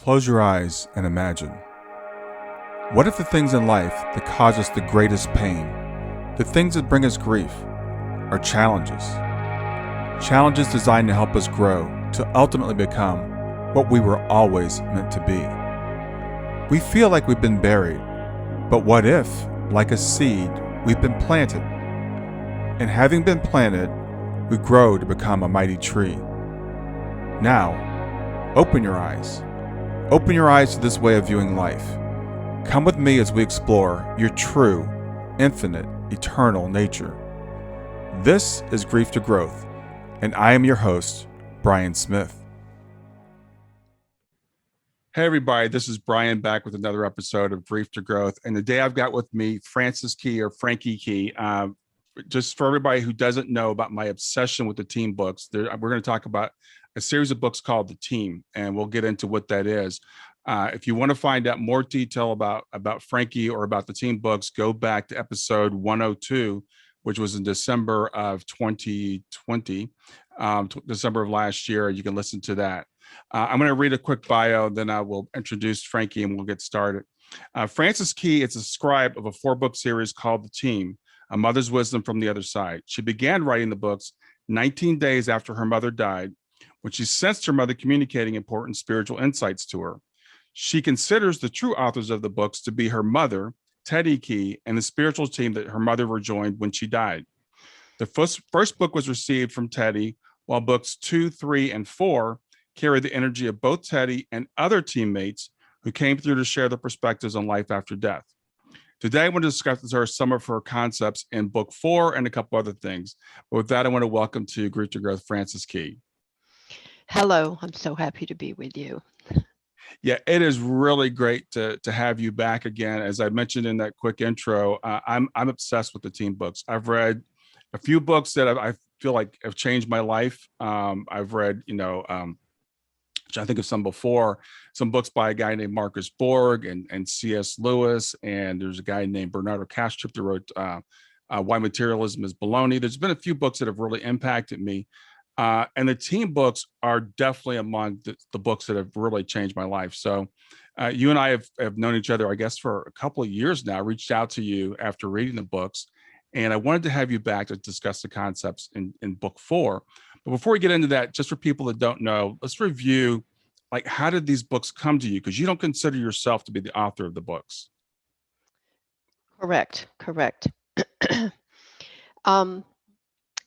Close your eyes and imagine. What if the things in life that cause us the greatest pain, the things that bring us grief, are challenges? Challenges designed to help us grow, to ultimately become what we were always meant to be. We feel like we've been buried, but what if, like a seed, we've been planted? And having been planted, we grow to become a mighty tree. Now, open your eyes. Open your eyes to this way of viewing life. Come with me as we explore your true, infinite, eternal nature. This is Grief to Growth, and I am your host, Brian Smith. Hey everybody, this is Brian back with another episode of Grief to Growth, and today I've got with me Francis Key, or Frankie Key. Just for everybody who doesn't know about my obsession with the team books, we're going to talk about a series of books called The Team, and we'll get into what that is. If you want to find out more detail about Frankie or about the team books, go back to episode 102, which was in December of 2020, December of last year. You can listen to that. I'm going to read a quick bio, then I will introduce Frankie and we'll get started. Francis Key is a scribe of a 4-book series called The Team, A Mother's Wisdom from the Other Side. She began writing the books 19 days after her mother died, when she sensed her mother communicating important spiritual insights to her. She considers the true authors of the books to be her mother, Teddy Key, and the spiritual team that her mother rejoined when she died. The first book was received from Teddy, while books 2, 3, and 4 carry the energy of both Teddy and other teammates who came through to share their perspectives on life after death. Today, I want to discuss with her some of her concepts in book 4 and a couple other things. But with that, I want to welcome to Grief to Growth, Francis Key. Hello, I'm so happy to be with you. Yeah, it is really great to have you back again. As I mentioned in that quick intro, I'm obsessed with the team books. I've read a few books that I feel like have changed my life. I've read, which I think of some before, some books by a guy named Marcus Borg and C.S. Lewis, and there's a guy named Bernardo Kastrup that wrote Why Materialism is Baloney. There's been a few books that have really impacted me. And the team books are definitely among the books that have really changed my life. So you and I have known each other, I guess, for a couple of years now. I reached out to you after reading the books, and I wanted to have you back to discuss the concepts in book 4. But before we get into that, just for people that don't know, let's review, like, how did these books come to you? Because you don't consider yourself to be the author of the books. Correct.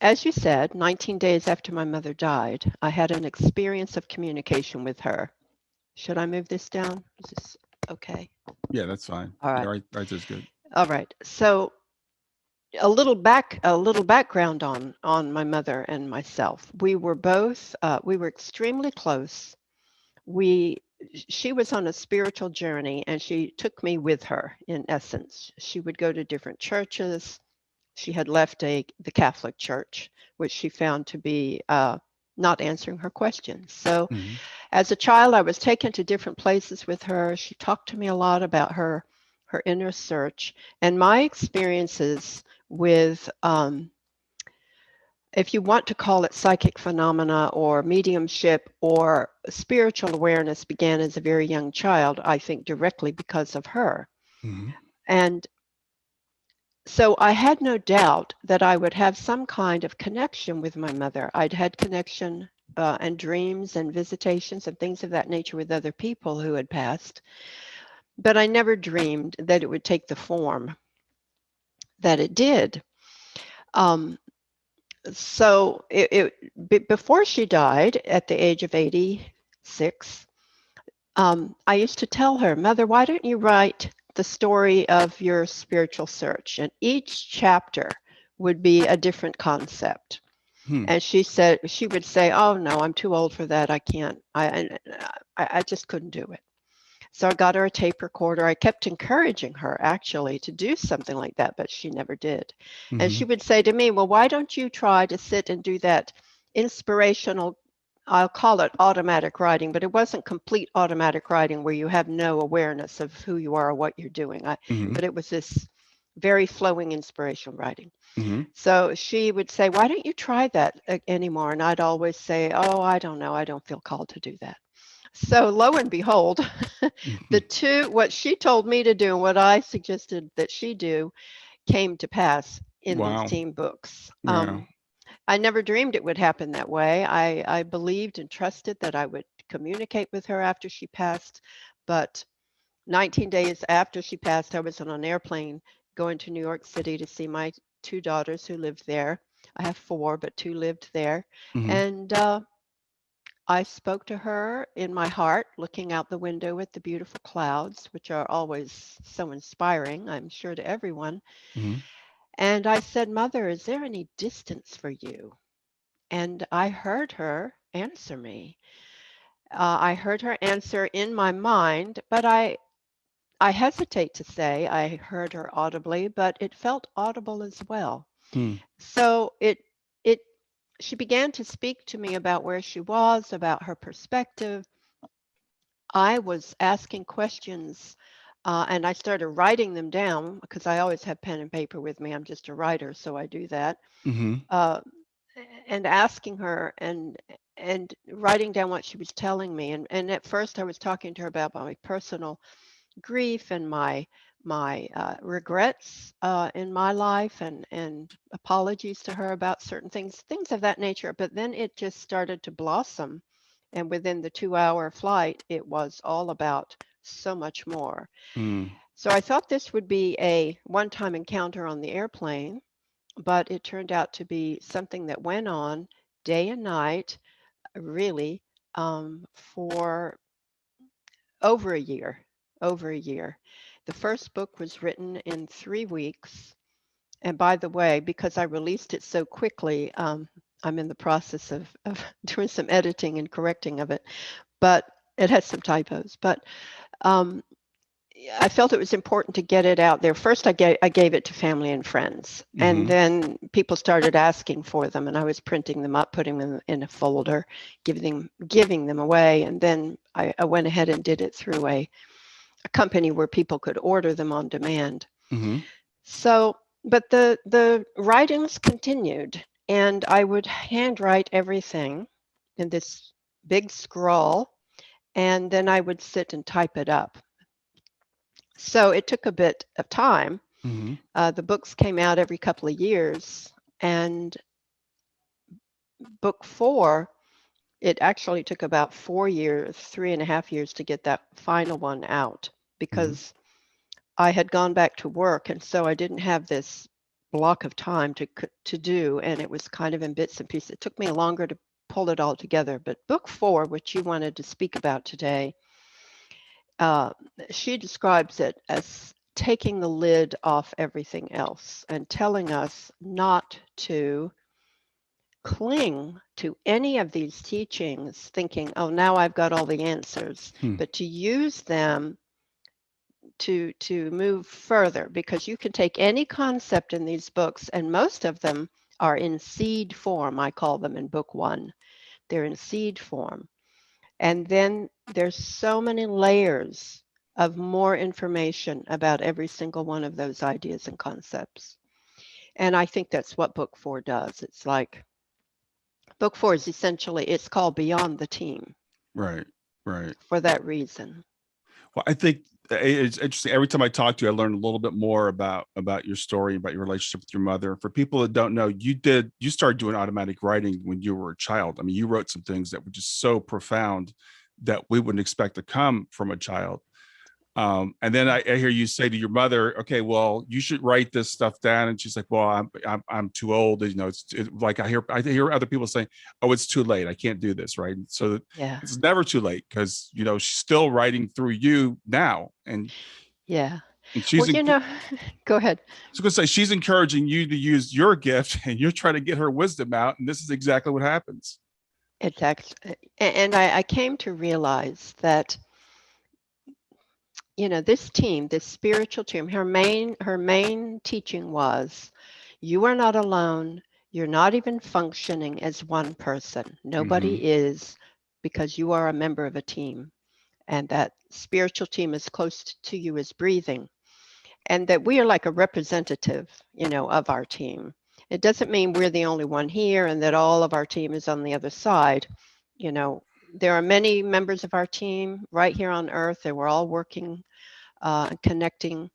As you said, 19 days after my mother died, I had an experience of communication with her. Should I move this down? Is this okay? Yeah, that's fine. All right. Yeah, right, that's good. All right. So a little background on my mother and myself. We were both we were extremely close. She was on a spiritual journey, and she took me with her. In essence, she would go to different churches. She had left the Catholic Church, which she found to be not answering her questions. So as a child, I was taken to different places with her. She talked to me a lot about her inner search and my experiences with, if you want to call it psychic phenomena or mediumship or spiritual awareness, began as a very young child, I think directly because of her. And so I had no doubt that I would have some kind of connection with my mother. I'd had connection and dreams and visitations and things of that nature with other people who had passed, but I never dreamed that it would take the form that it did. So before she died at the age of 86, I used to tell her, "Mother, why don't you write the story of your spiritual search?" And each chapter would be a different concept. And she would say, "Oh no, I'm too old for that. I can't. I just couldn't do it." So I got her a tape recorder. I kept encouraging her actually to do something like that, but she never did. And she would say to me, "Well, why don't you try to sit and do that inspirational, I'll call it automatic writing," but it wasn't complete automatic writing where you have no awareness of who you are or what you're doing. But it was this very flowing inspirational writing. So she would say, "Why don't you try that anymore?" And I'd always say, "Oh, I don't know. I don't feel called to do that." So lo and behold, what she told me to do and what I suggested that she do came to pass in these Wow. team books. Yeah. I never dreamed it would happen that way. I believed and trusted that I would communicate with her after she passed, but 19 days after she passed, I was on an airplane going to New York City to see my two daughters who lived there. I have four, but two lived there. Hmm. And I spoke to her in my heart, looking out the window at the beautiful clouds, which are always so inspiring, I'm sure, to everyone. Hmm. And I said, Mother, is there any distance for you? And I heard her answer me. I heard her answer in my mind, but I hesitate to say I heard her audibly, but it felt audible as well. Hmm. So it she began to speak to me about where she was, about her perspective. I was asking questions, and I started writing them down because I always have pen and paper with me. I'm just a writer, so I do that. Hmm. Uh, and asking her and writing down what she was telling me. And at first, I was talking to her about my personal grief and my regrets in my life and apologies to her about certain things of that nature. But then it just started to blossom, and within the 2-hour flight, it was all about so much more. Hmm. So I thought this would be a one-time encounter on the airplane, but it turned out to be something that went on day and night, really, for over a year, over a year. The first book was written in 3 weeks. And by the way, because I released it so quickly, I'm in the process of doing some editing and correcting of it, but it has some typos. But um, I felt it was important to get it out there. First, I gave it to family and friends, and Hmm. then people started asking for them, and I was printing them up, putting them in a folder, giving them away, and then I went ahead and did it through a company where people could order them on demand. Hmm. So, but the writings continued, and I would handwrite everything in this big scroll, and then I would sit and type it up. So it took a bit of time. Hmm. The books came out every couple of years, and book four, it actually took about 4 years, 3.5 years to get that final one out Hmm. because I had gone back to work, and so I didn't have this block of time to do, and it was kind of in bits and pieces. It took me longer to pull it all together. But book four, which you wanted to speak about today, uh, she describes it as taking the lid off everything else and telling us not to cling to any of these teachings thinking, oh, now I've got all the answers, Hmm. but to use them to move further, because you can take any concept in these books, and most of them are in seed form. I call them in book one. They're in seed form. And then there's so many layers of more information about every single one of those ideas and concepts. And I think that's what book four does. It's like book four is essentially, it's called Beyond the Team Right. Right. for that reason. Well, I think it's interesting. Every time I talk to you, I learn a little bit more about your story, about your relationship with your mother. For people that don't know, you started doing automatic writing when you were a child. I mean, you wrote some things that were just so profound that we wouldn't expect to come from a child. And then I hear you say to your mother, "Okay, well, you should write this stuff down." And she's like, "Well, I'm too old." You know, like I hear other people saying, "Oh, it's too late. I can't do this." Right. So Yeah. it's never too late because she's still writing through you now, Yeah. and Well, she's. go ahead. So going to say she's encouraging you to use your gift, and you're trying to get her wisdom out, and this is exactly what happens. It's actually, and I came to realize that, this team, this spiritual team, her main teaching was, you are not alone. You're not even functioning as one person. Mm-hmm. Nobody is, because you are a member of a team, and that spiritual team is close to you as breathing, and that we are like a representative, of our team. It doesn't mean we're the only one here and that all of our team is on the other side. You know, there are many members of our team right here on Earth, and we're all working, connecting,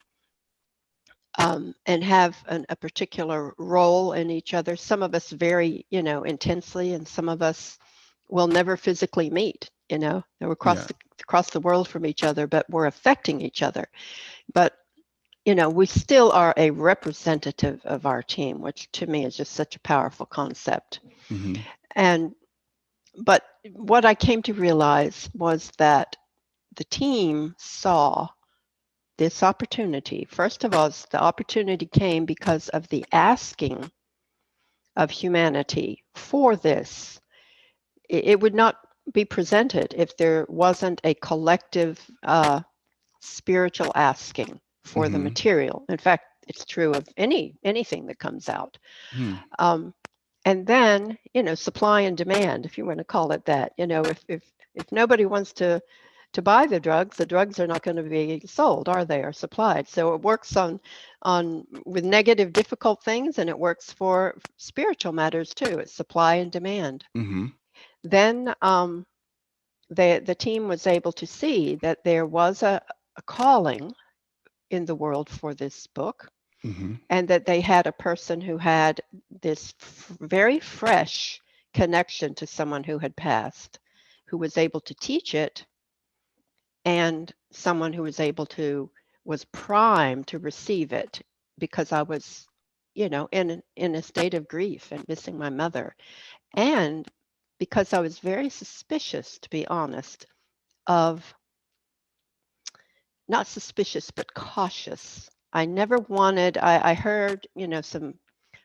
and have a particular role in each other. Some of us very, intensely, and some of us will never physically meet. We're across the world from each other, but we're affecting each other. But we still are a representative of our team, which to me is just such a powerful concept. Mm-hmm. But what I came to realize was that the team saw this opportunity. First of all, the opportunity came because of the asking of humanity for this. It would not be presented if there wasn't a collective spiritual asking for the material. In fact, it's true of anything that comes out. And then, supply and demand, if you want to call it that. If nobody wants to buy the drugs are not going to be sold, are they, or supplied? So it works on with negative, difficult things, and it works for spiritual matters too. It's supply and demand. Then the team was able to see that there was a calling in the world for this book, and that they had a person who had this very fresh connection to someone who had passed, who was able to teach it, and someone who was primed to receive it, because I was, in a state of grief and missing my mother, and because I was very suspicious, to be honest, not suspicious, but cautious. I never wanted, I heard, some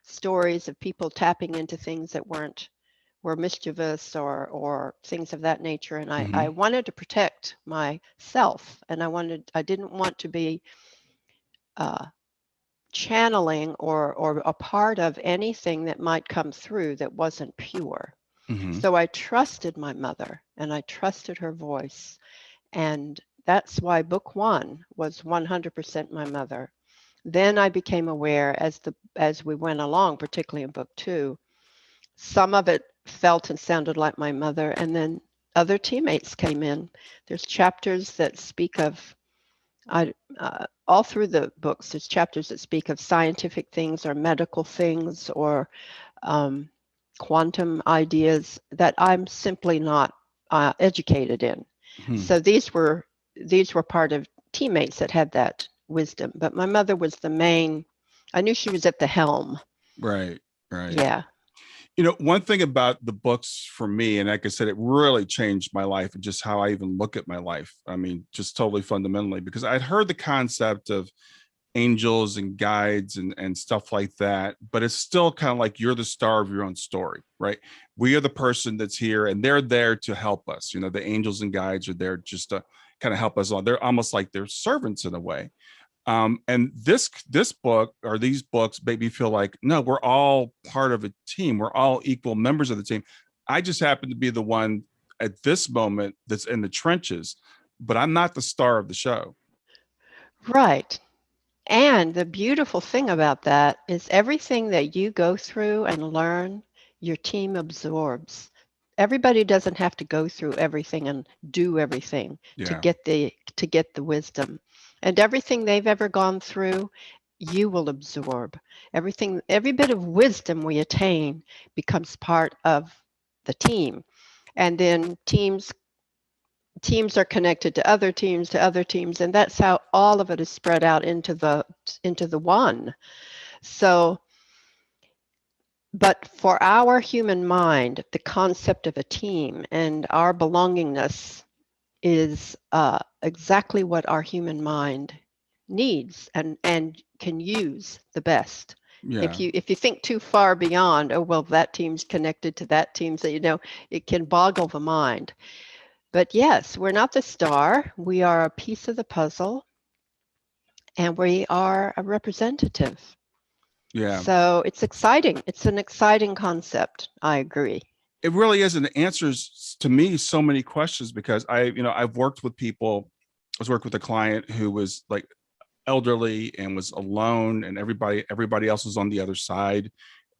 stories of people tapping into things that were mischievous or things of that nature. And I wanted to protect myself, and I didn't want to be channeling or a part of anything that might come through that wasn't pure. So I trusted my mother, and I trusted her voice. And that's why book 1 was 100% my mother. Then I became aware as we went along, particularly in book 2, some of it felt and sounded like my mother, and then other teammates came in. There's chapters that speak of, all through the books, there's chapters that speak of scientific things or medical things or quantum ideas that I'm simply not educated in. So these were part of teammates that had that wisdom, but my mother was the main. I knew she was at the helm. Right. Yeah. One thing about the books for me, and like I said, it really changed my life and just how I even look at my life. I mean, just totally fundamentally, because I'd heard the concept of angels and guides and stuff like that, but it's still kind of like you're the star of your own story, right? We are the person that's here, and they're there to help us. The angels and guides are there just to kind of help us along. They're almost like they're servants in a way. And this book, or these books, made me feel like, no, we're all part of a team. We're all equal members of the team. I just happen to be the one at this moment that's in the trenches, but I'm not the star of the show. Right. And the beautiful thing about that is everything that you go through and learn, your team absorbs. Everybody doesn't have to go through everything and do everything to get the wisdom. And everything they've ever gone through, you will absorb. Every bit of wisdom we attain becomes part of the team. And then teams are connected to other teams, and that's how all of it is spread out into the one. So, but for our human mind, the concept of a team and our belongingness is exactly what our human mind needs and can use the best. Yeah. If you think too far beyond, oh well, that team's connected to that team, so it can boggle the mind. But yes, we're not the star. We are a piece of the puzzle, and we are a representative. Yeah. So it's exciting. It's an exciting concept. I agree. It really is, and it answers to me so many questions, because I've worked with people. I was working with a client who was like elderly and was alone, and everybody else was on the other side,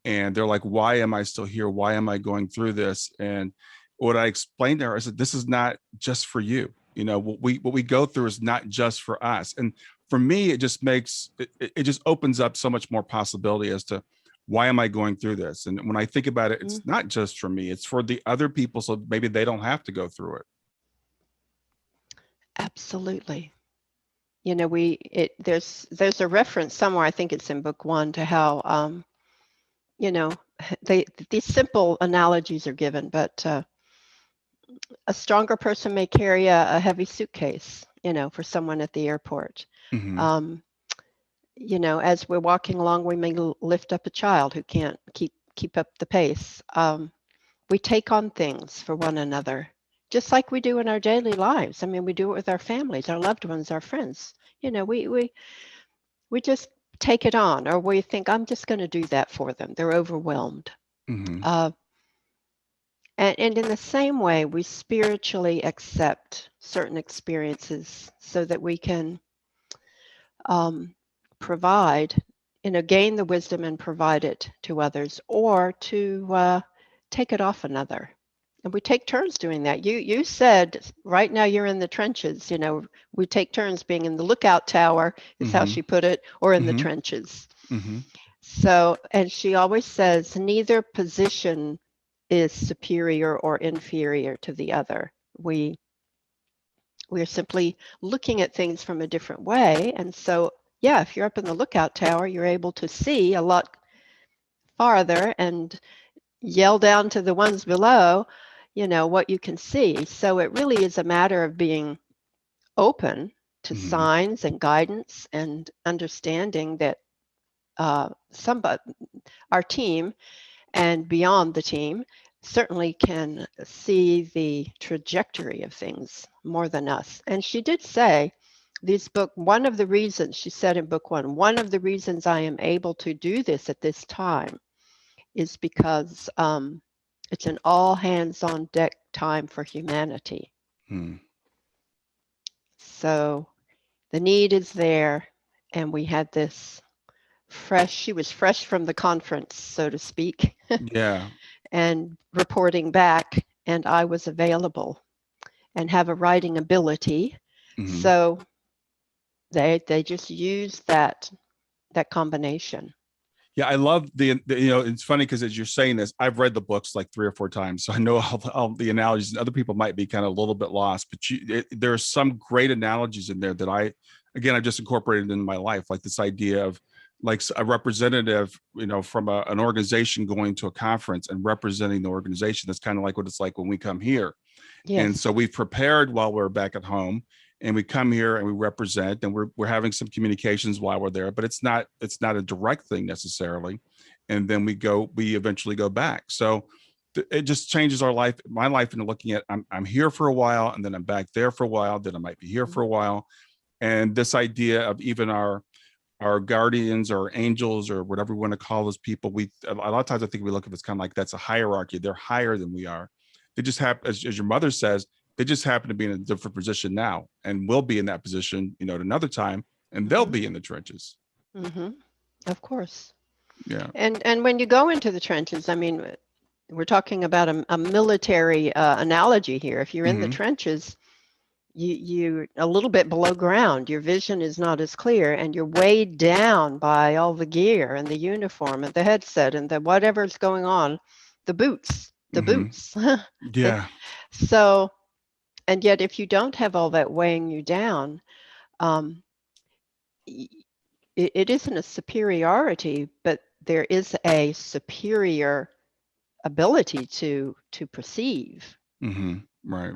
and they're like, why am I still here? Why am I going through this? And what I explained to her, I said, this is not just for you. You know, what we go through is not just for us. And for me, it just makes it just opens up so much more possibility as to why am I going through this? And when I think about it, it's not just for me, it's for the other people. So maybe they don't have to go through it. Absolutely. You know, there's a reference somewhere, I think it's in book 1, to how you know, these simple analogies are given, but a stronger person may carry a heavy suitcase, you know, for someone at the airport. Mm-hmm. You know, as we're walking along, we may lift up a child who can't keep up the pace. We take on things for one another, just like we do in our daily lives. I mean, we do it with our families, our loved ones, our friends. You know, we just take it on, or we think, I'm just going to do that for them. They're overwhelmed. Mm-hmm. And in the same way, we spiritually accept certain experiences so that we can provide, you know, gain the wisdom and provide it to others, or to take it off another. And we take turns doing that. You said right now you're in the trenches. You know, we take turns being in the lookout tower, is how Mm-hmm. she put it, or in the Mm-hmm. trenches. Mm-hmm. So, and she always says neither position is superior or inferior to the other. We're simply looking at things from a different way. And so, yeah, if you're up in the lookout tower, you're able to see a lot farther and yell down to the ones below, you know, what you can see. So it really is a matter of being open to Mm-hmm. signs and guidance and understanding that somebody, our team and beyond the team, certainly can see the trajectory of things more than us. And she did say, one of the reasons, she said in book 1, one of the reasons I am able to do this at this time is because it's an all hands on deck time for humanity. Mm-hmm. So the need is there, and we had this she was fresh from the conference, so to speak, Yeah. and reporting back, and I was available and have a writing ability. Mm-hmm. So they just used that combination. Yeah, I love you know, it's funny because as you're saying this, I've read the books like 3 or 4 times, so I know all the analogies. And other people might be kind of a little bit lost, but there are some great analogies in there that I've just incorporated into my life, like this idea of like a representative, you know, from an organization going to a conference and representing the organization. That's kind of like what it's like when we come here. And Yes. so we've prepared while we're back at home, and we come here and we represent, and we're having some communications while we're there, but it's not a direct thing necessarily. And then we eventually go back. So it just changes my life, into looking at I'm here for a while, and then I'm back there for a while, then I might be here for a while. And this idea of even our guardians or angels or whatever we want to call those people, a lot of times I think we look at it's kind of like that's a hierarchy. They're higher than we are. They just have, as your mother says, they just happen to be in a different position now, and we'll be in that position, you know, at another time, and they'll be in the trenches. Mm-hmm. Of course. Yeah. And when you go into the trenches, I mean, we're talking about a military analogy here. If you're in the Mm-hmm. trenches, you're a little bit below ground. Your vision is not as clear, and you're weighed down by all the gear and the uniform and the headset and the whatever's going on, the boots, the Mm-hmm. boots. Yeah. So, and yet, if you don't have all that weighing you down, um, it isn't a superiority, but there is a superior ability to perceive Mm-hmm. Right.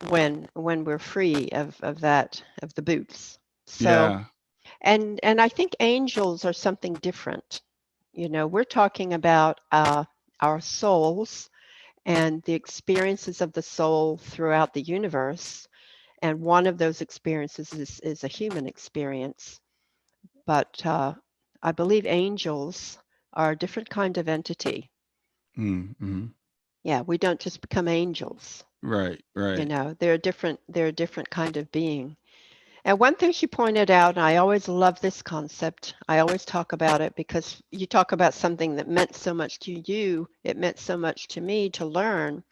when we're free of the boots. So Yeah. and I think angels are something different. You know, we're talking about our souls and the experiences of the soul throughout the universe. And one of those experiences is a human experience. But I believe angels are a different kind of entity. Mm-hmm. Yeah, we don't just become angels. Right. You Right. know, they're a different kind of being. And one thing she pointed out, and I always love this concept, I always talk about it because you talk about something that meant so much to you, it meant so much to me to learn.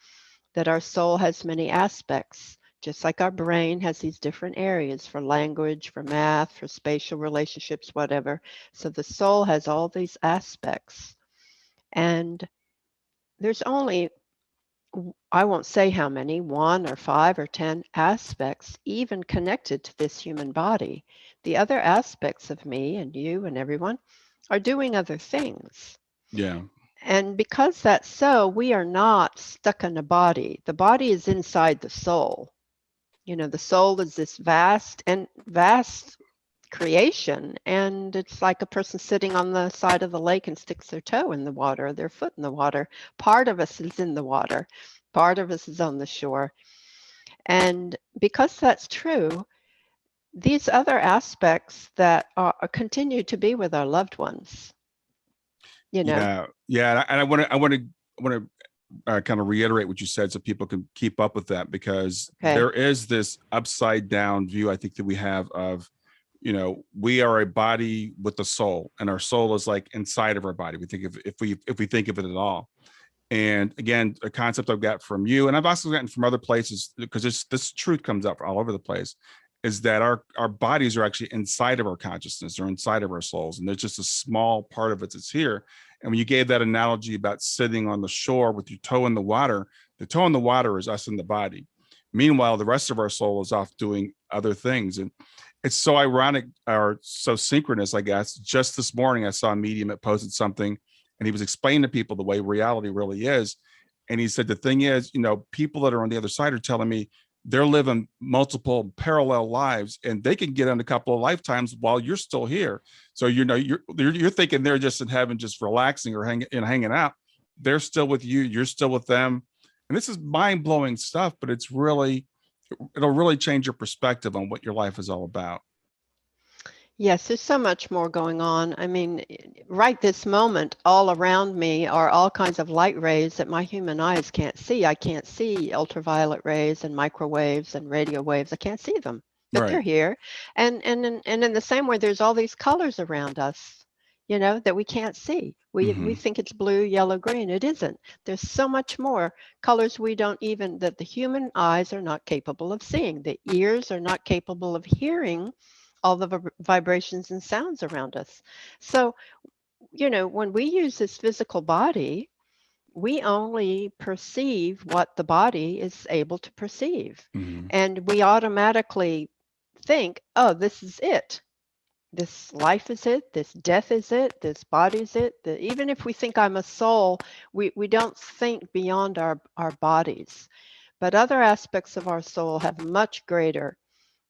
that our soul has many aspects, just like our brain has these different areas for language, for math, for spatial relationships, whatever. So the soul has all these aspects. And there's only, I won't say how many, 1 or 5 or 10 aspects even connected to this human body. The other aspects of me and you and everyone are doing other things. Yeah. And because that's so, we are not stuck in a body. The body is inside the soul. You know, the soul is this vast creation, and it's like a person sitting on the side of the lake and sticks their toe in the water, their foot in the water. Part of us is in the water, part of us is on the shore. And because that's true, these other aspects that continue to be with our loved ones, you know. Yeah. And I want to kind of reiterate what you said so people can keep up with that, because Okay. there is this upside down view, I think, that we have of, we are a body with a soul, and our soul is like inside of our body. We think of, if we think of it at all. And again, a concept I've got from you, and I've also gotten from other places, because this truth comes up all over the place, is that our bodies are actually inside of our consciousness, or inside of our souls, and there's just a small part of it that's here. And when you gave that analogy about sitting on the shore with your toe in the toe in the water is us in the body. Meanwhile, the rest of our soul is off doing other things. And it's so ironic, or so synchronous, I guess. Just this morning, I saw a medium that posted something, and he was explaining to people the way reality really is. And he said, the thing is, people that are on the other side are telling me they're living multiple parallel lives, and they can get in a couple of lifetimes while you're still here. So, you're thinking they're just in heaven, just relaxing or hanging out. They're still with you. You're still with them. And this is mind blowing stuff, but it'll really change your perspective on what your life is all about. Yes, there's so much more going on. I mean, right this moment, all around me are all kinds of light rays that my human eyes can't see. I can't see ultraviolet rays and microwaves and radio waves. I can't see them, but they're Right. here. And in the same way, there's all these colors around us, that we can't see. We think it's blue, yellow, green. It isn't. There's so much more colors that the human eyes are not capable of seeing. The ears are not capable of hearing all the vibrations and sounds around us. So, when we use this physical body, we only perceive what the body is able to perceive. Mm-hmm. And we automatically think, oh, this is it. This life is it. This death is it. This body is it. Even if we think I'm a soul, we don't think beyond our bodies. But other aspects of our soul have much greater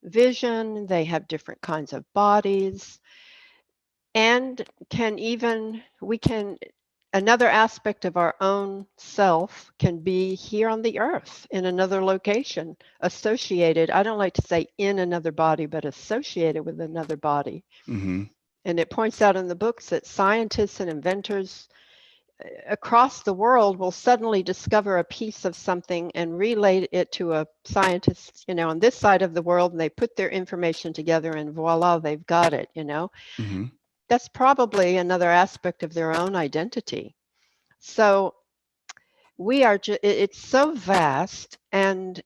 vision, they have different kinds of bodies, and another aspect of our own self can be here on the earth in another location, associated, I don't like to say in another body, but associated with another body. Mm-hmm. And it points out in the books that scientists and inventors across the world will suddenly discover a piece of something and relay it to a scientist, on this side of the world, and they put their information together and voila, they've got it, Mm-hmm. That's probably another aspect of their own identity. So it's so vast, and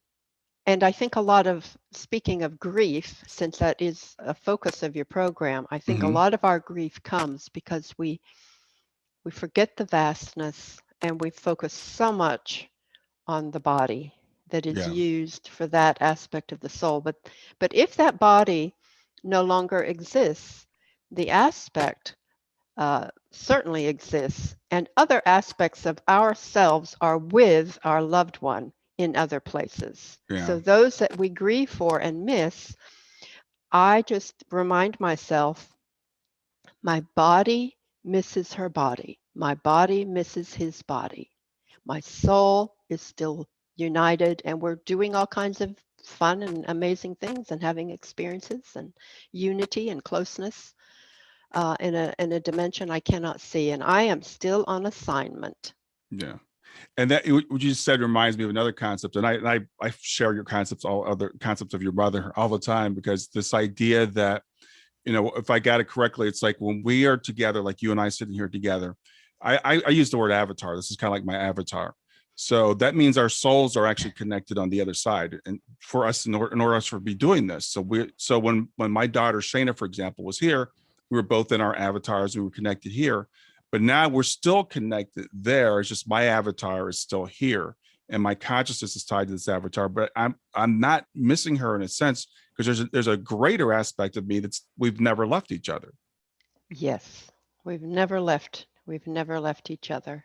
I think a lot of, speaking of grief, since that is a focus of your program, I think a lot of our grief comes because we forget the vastness, and we focus so much on the body that is used for that aspect of the soul. But if that body no longer exists, the aspect certainly exists, and other aspects of ourselves are with our loved one in other places. Yeah. So those that we grieve for and miss, I just remind myself, my body misses her body. My body misses his body. My soul is still united, and we're doing all kinds of fun and amazing things and having experiences and unity and closeness in a dimension I cannot see. And I am still on assignment. Yeah. And that what you said reminds me of another concept. And I share your concepts, all other concepts of your mother all the time, because this idea that, if I got it correctly, it's like when we are together, like you and I sitting here together, I use the word avatar. This is kind of like my avatar. So that means our souls are actually connected on the other side. And for us, in order us to be doing this. So when my daughter Shayna, for example, was here, we were both in our avatars, we were connected here, but now we're still connected there. It's just my avatar is still here and my consciousness is tied to this avatar, but I'm not missing her in a sense, because there's a greater aspect of me that's we've never left each other. Yes, we've never left. We've never left each other.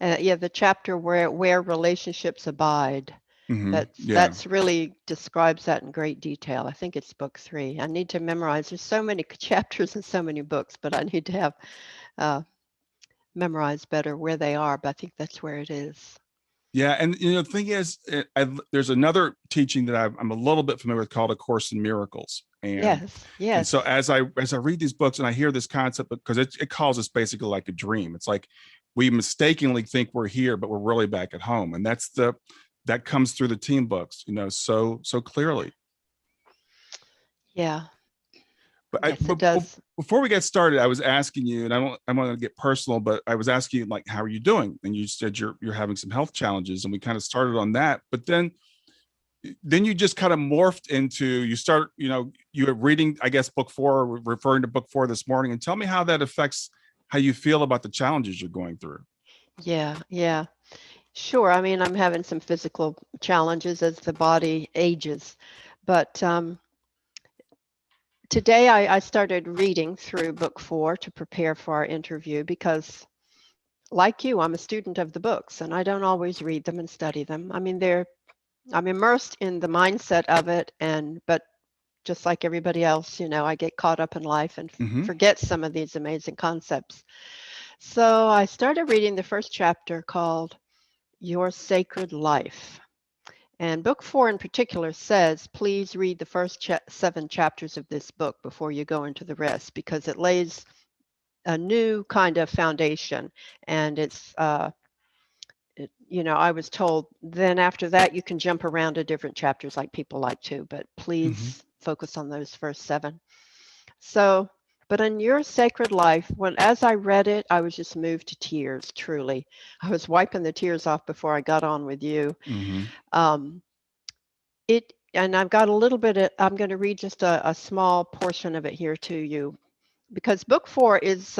Yeah, the chapter where relationships abide. Yeah. That's really describes that in great detail. I think it's book 3. I need to memorize. There's so many chapters and so many books, but I need to have memorized better where they are. But I think that's where it is. Yeah, and the thing is, there's another teaching that I'm a little bit familiar with called A Course in Miracles, Yes, and so yes. as I read these books and I hear this concept, because it calls us basically like a dream. It's like we mistakenly think we're here, but we're really back at home, and that comes through the team books, so clearly. Yeah, But, yes, it does. before we get started, I was asking you, and I'm going to get personal, but I was asking you, like, how are you doing? And you said you're having some health challenges, and we kind of started on that. But then you just kind of morphed into, you were reading, I guess, book 4, referring to book 4 this morning, and tell me how that affects how you feel about the challenges you're going through. Yeah, yeah. Sure. I mean, I'm having some physical challenges as the body ages, but today I started reading through book 4 to prepare for our interview because, like you, I'm a student of the books and I don't always read them and study them. I mean, I'm immersed in the mindset of it, but just like everybody else, I get caught up in life and Mm-hmm. forget some of these amazing concepts. So I started reading the first chapter called Your Sacred Life. And book 4 in particular says, please read the first 7 chapters of this book before you go into the rest, because it lays a new kind of foundation. And I was told then after that you can jump around to different chapters like people like to, but Mm-hmm. please focus on those first 7. So, but in Your Sacred Life, as I read it, I was just moved to tears, truly. I was wiping the tears off before I got on with you. Mm-hmm. Um, and I've got I'm going to read just a small portion of it here to you, because book 4 is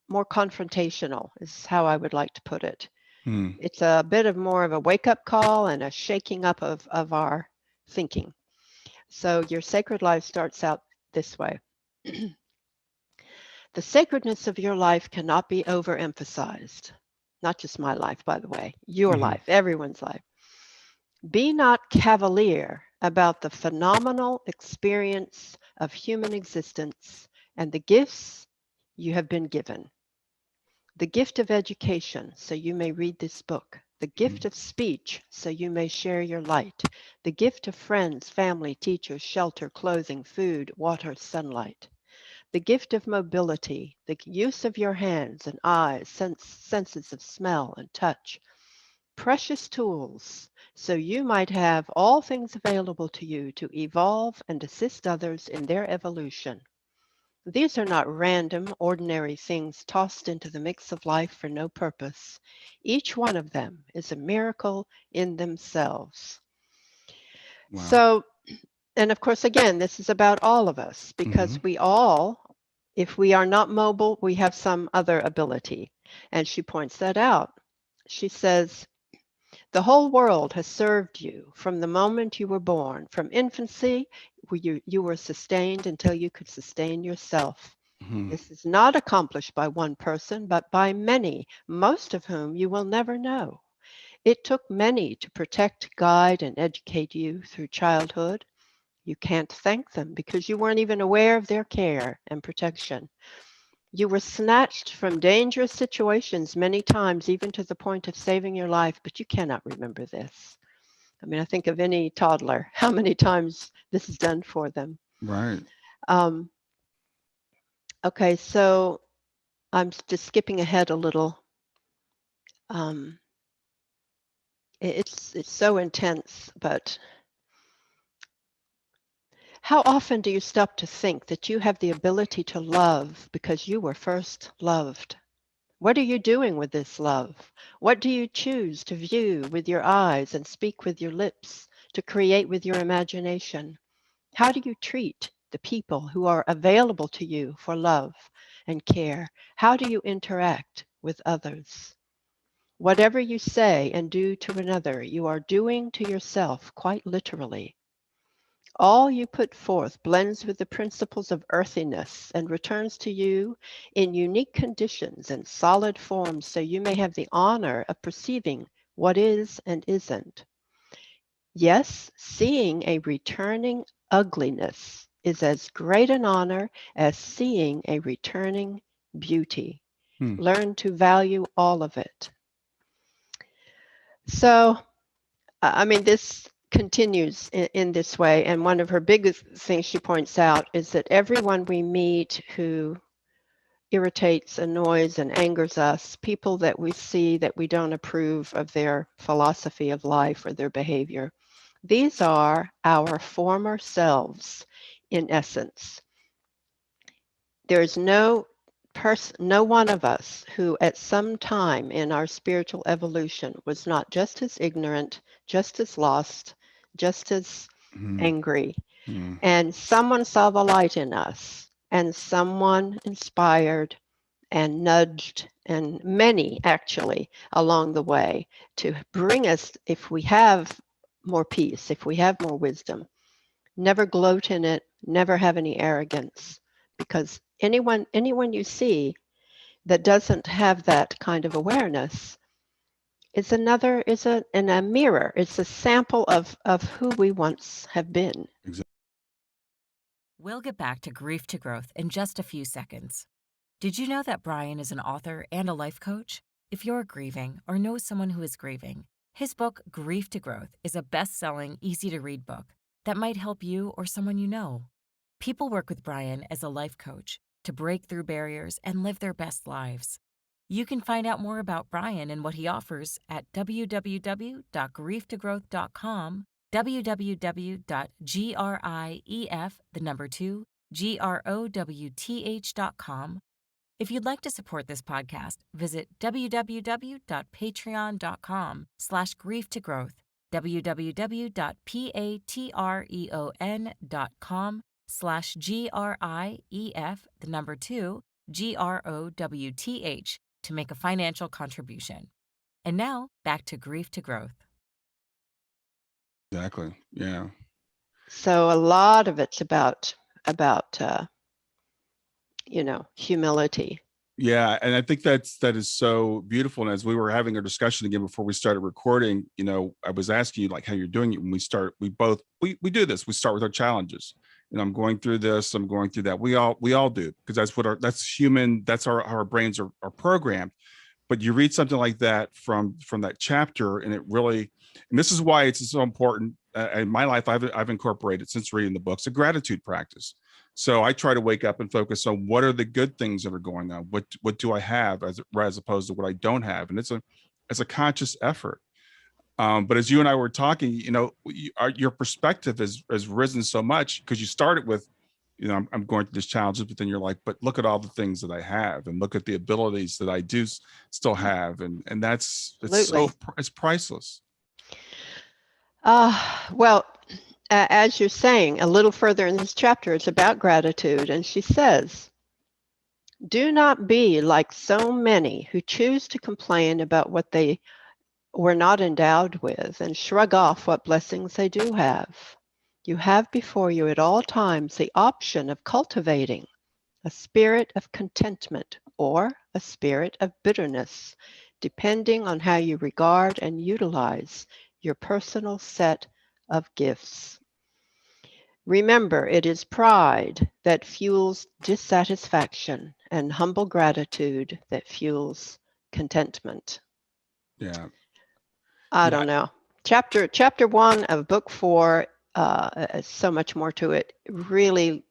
more confrontational, is how I would like to put it. Mm. It's a bit of more of a wake-up call and a shaking up of our thinking. So Your Sacred Life starts out this way. The sacredness of your life cannot be overemphasized. Not just my life, by the way, your Mm-hmm. life, everyone's life. Be not cavalier about the phenomenal experience of human existence and the gifts you have been given. The gift of education, so you may read this book. The gift of speech, so you may share your light. The gift of friends, family, teachers, shelter, clothing, food, water, sunlight. The gift of mobility, the use of your hands and eyes, senses of smell and touch. Precious tools, so you might have all things available to you to evolve and assist others in their evolution. These are not random, ordinary things tossed into the mix of life for no purpose. Each one of them is a miracle in themselves. Wow. So, and of course, again, this is about all of us, Mm-hmm. because we all, if we are not mobile, we have some other ability. And she points that out. She says, the whole world has served you from the moment you were born. From infancy, you were sustained until you could sustain yourself. Mm-hmm. This is not accomplished by one person, but by many, most of whom you will never know. It took many to protect, guide, and educate you through childhood. You can't thank them because you weren't even aware of their care and protection. You were snatched from dangerous situations many times, even to the point of saving your life, but you cannot remember this. I mean, I think of any toddler, how many times this is done for them. Right. Um, okay, so I'm just skipping ahead a little. Um, it's so intense, but how often do you stop to think that you have the ability to love because you were first loved? What are you doing with this love? What do you choose to view with your eyes and speak with your lips, to create with your imagination? How do you treat the people who are available to you for love and care? How do you interact with others? Whatever you say and do to another, you are doing to yourself quite literally. All you put forth blends with the principles of earthiness and returns to you in unique conditions and solid forms so you may have the honor of perceiving what is and isn't. Yes, seeing a returning ugliness is as great an honor as seeing a returning beauty. Hmm. Learn to value all of it. So, I mean, this continues in this way. And one of her biggest things she points out is that everyone we meet who irritates, annoys, and angers us, people that we see that we don't approve of their philosophy of life or their behavior, these are our former selves in essence. There is no one of us who at some time in our spiritual evolution was not just as ignorant, just as lost, just as Hmm. angry. Hmm. And someone saw the light in us, and someone inspired and nudged, and many actually along the way to bring us, if we have more peace, if we have more wisdom, never gloat in it, never have any arrogance, because anyone you see that doesn't have that kind of awareness is in a mirror. It's a sample of who we once have been. Exactly. We'll get back to grief to growth in just a few seconds. Did you know that Brian is an author and a life coach? If you're grieving or know someone who is grieving, his book, Grief to Growth, is a best-selling, easy-to-read book that might help you or someone you know. People work with Brian as a life coach to break through barriers and live their best lives. You can find out more about Brian and what he offers at www.grieftogrowth.com, www.grief2growth.com. If you'd like to support this podcast, visit www.patreon.com/grieftogrowth, www.patreon.com/GRIEF2growth to make a financial contribution. And now, back to Grief to Growth. Exactly. Yeah. So a lot of it's about humility. Yeah, and I think that is so beautiful. And as we were having a discussion again before we started recording, I was asking you like how you're doing it when we start. We both we do this. We start with our challenges. I'm going through this. I'm going through that. We all do, because that's human. That's how our brains are programmed. But you read something like that from that chapter, and it really, and this is why it's so important. In my life, I've incorporated, since reading the books, a gratitude practice. So I try to wake up and focus on what are the good things that are going on. What do I have, as opposed to what I don't have, and it's a conscious effort. But as you and I were talking, your perspective has risen so much, because you started with, I'm going through these challenges, but then you're like, but look at all the things that I have, and look at the abilities that I do still have, and it's priceless. Well, as you're saying, a little further in this chapter, it's about gratitude. And she says, do not be like so many who choose to complain about what they were not endowed with and shrug off what blessings they do have. You have before you at all times the option of cultivating a spirit of contentment or a spirit of bitterness, depending on how you regard and utilize your personal set of gifts. Remember, it is pride that fuels dissatisfaction and humble gratitude that fuels contentment. Yeah. I Yeah. don't know. Chapter 1 of book 4, so much more to it. Really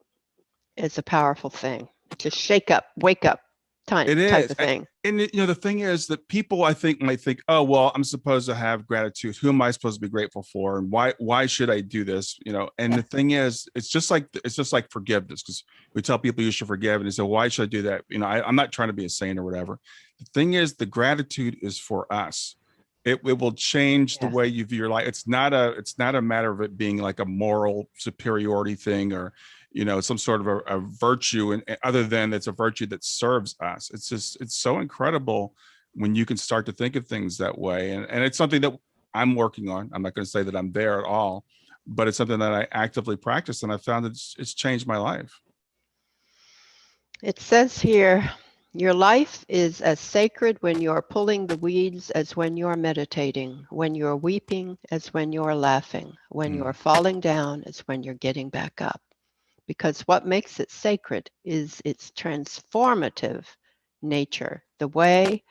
is a powerful thing. To shake up, wake up. type It is. of thing. And the thing is that people, I think, might think, oh, well, I'm supposed to have gratitude. Who am I supposed to be grateful for? And why should I do this? And Yeah. the thing is, it's just like forgiveness, because we tell people you should forgive, and they say, why should I do that? I'm not trying to be a saint or whatever. The thing is, the gratitude is for us. It will change the Yes. way you view your life. It's not a matter of it being like a moral superiority thing, or some sort of a virtue, and other than it's a virtue that serves us. It's so incredible when you can start to think of things that way. And it's something that I'm working on. I'm not going to say that I'm there at all, but it's something that I actively practice, and I found it's changed my life. It says here, your life is as sacred when you're pulling the weeds as when you're meditating, when you're weeping as when you're laughing, when you're falling down as when you're getting back up. Because what makes it sacred is its transformative nature, the way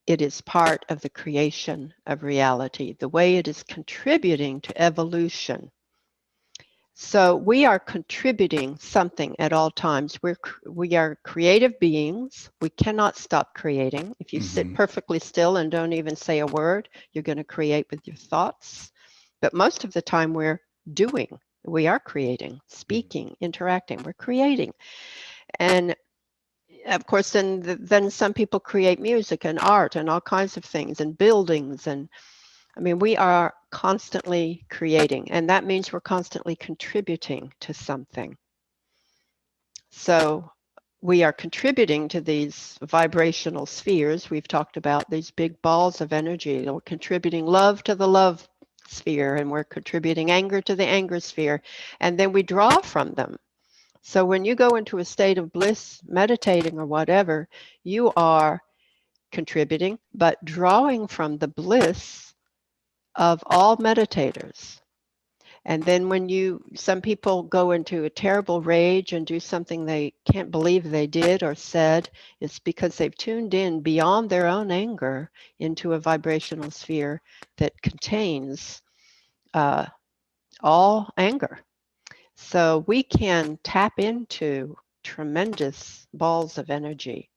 it is part of the creation of reality, the way it is contributing to evolution. So we are contributing something at all times. We are creative beings. We cannot stop creating. If you sit perfectly still and don't even say a word, you're going to create with your thoughts. But most of the time we're doing. We are creating, speaking, interacting. We're creating. And of course, then some people create music and art and all kinds of things and buildings. And I mean, we are constantly creating, and that means we're constantly contributing to something. So we are contributing to these vibrational spheres. We've talked about these big balls of energy. We're contributing love to the love sphere, and we're contributing anger to the anger sphere, and then we draw from them. So when you go into a state of bliss, meditating or whatever, you are contributing, but drawing from the bliss of all meditators. And then when some people go into a terrible rage and do something they can't believe they did or said, it's because they've tuned in beyond their own anger into a vibrational sphere that contains all anger. So we can tap into tremendous balls of energy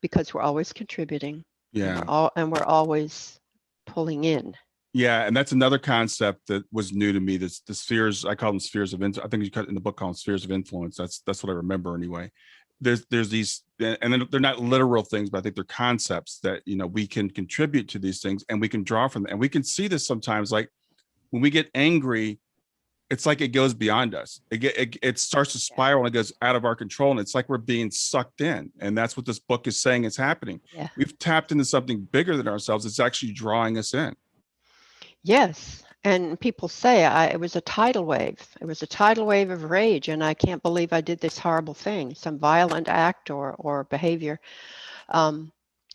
because we're always contributing. Yeah. And we're always pulling in. Yeah, and that's another concept that was new to me. The spheres, I call them spheres of influence. I think you cut in the book called spheres of influence. That's what I remember anyway. There's these, and then they're not literal things, but I think they're concepts that we can contribute to these things, and we can draw from them. And we can see this sometimes, like when we get angry, it's like it goes beyond us. It starts to spiral and it goes out of our control, and it's like we're being sucked in. And that's what this book is saying is happening. Yeah. We've tapped into something bigger than ourselves. It's actually drawing us in. Yes. And people say it was a tidal wave. It was a tidal wave of rage, and I can't believe I did this horrible thing, some violent act or behavior.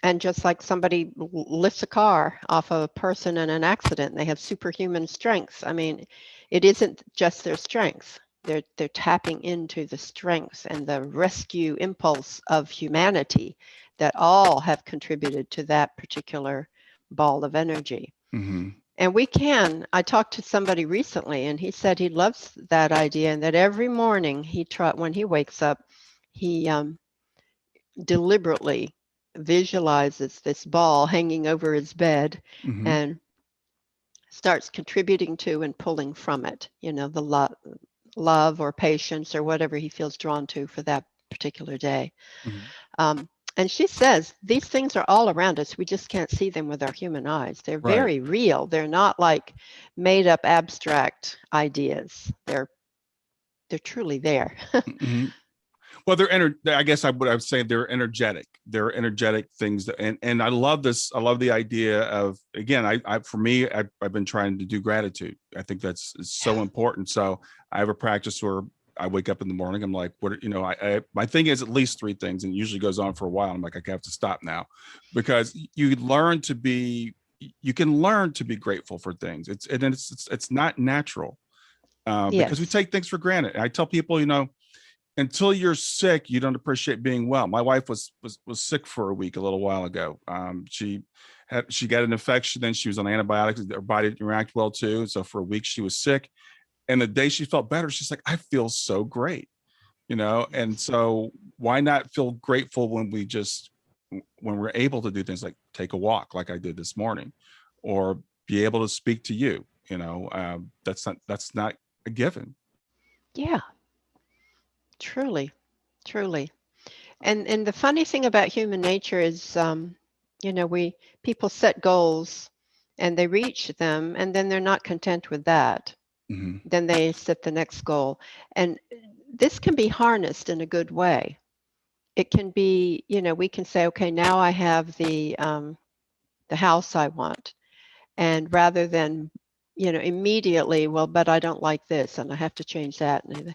And just like somebody lifts a car off a person in an accident, and they have superhuman strength. I mean, it isn't just their strength. They're tapping into the strength and the rescue impulse of humanity that all have contributed to that particular ball of energy. Mm-hmm. And I talked to somebody recently, and he said he loves that idea, and that every morning when he wakes up, he deliberately visualizes this ball hanging over his bed and starts contributing to and pulling from it, the love or patience or whatever he feels drawn to for that particular day. And she says these things are all around us. We just can't see them with our human eyes. They're very real. They're not like made up abstract ideas. They're truly there. Well, I guess I would say they're energetic. They're energetic things, and I love this. I love the idea of, again, for me, I've been trying to do gratitude. I think that's so important. So I have a practice where I wake up in the morning. I'm like, my thing is at least three things, and it usually goes on for a while. I'm like, I have to stop now, because you can learn to be grateful for things. It's not natural because we take things for granted. I tell people, until you're sick, you don't appreciate being well. My wife was sick for a week a little while ago. She got an infection, then she was on antibiotics. Her body didn't react well too. So for a week she was sick. And the day she felt better, she's like, I feel so great. And so why not feel grateful when we're able to do things like take a walk, like I did this morning, or be able to speak to you. That's not a given. Yeah, truly, truly. And the funny thing about human nature is, people set goals and they reach them, and then they're not content with that. Mm-hmm. Then they set the next goal, and this can be harnessed in a good way. It can be, we can say, okay, now I have the house I want, and rather than, immediately, well, but I don't like this, and I have to change that, and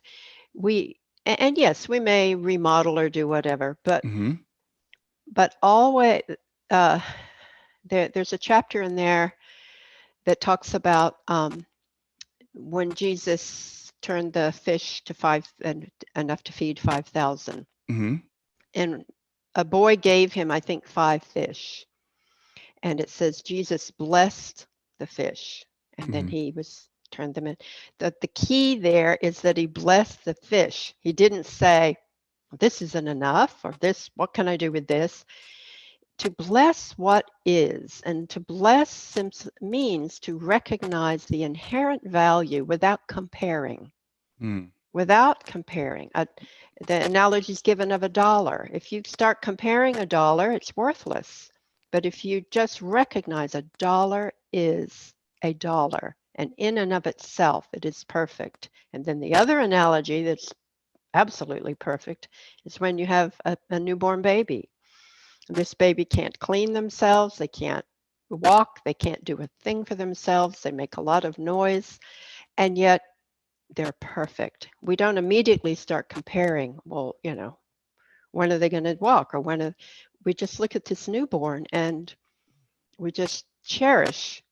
and yes, we may remodel or do whatever, but Mm-hmm. always, uh, there's a chapter in there that talks about when Jesus turned the fish to five and enough to feed 5,000, Mm-hmm. and a boy gave him, I think, 5 fish, and it says Jesus blessed the fish, and then Mm-hmm. he was turned them in. The key there is that he blessed the fish. He didn't say, this isn't enough, or this, what can I do with this? To bless what is, and to bless means to recognize the inherent value without comparing. Mm. Without comparing. The analogy is given of $1. If you start comparing $1, it's worthless. But if you just recognize $1 is $1, and in and of itself, it is perfect. And then the other analogy that's absolutely perfect is when you have a newborn baby. This baby can't clean themselves, they can't walk, they can't do a thing for themselves, they make a lot of noise, and yet they're perfect. We don't immediately start comparing, well, when are they going to walk, or we just look at this newborn and we just cherish,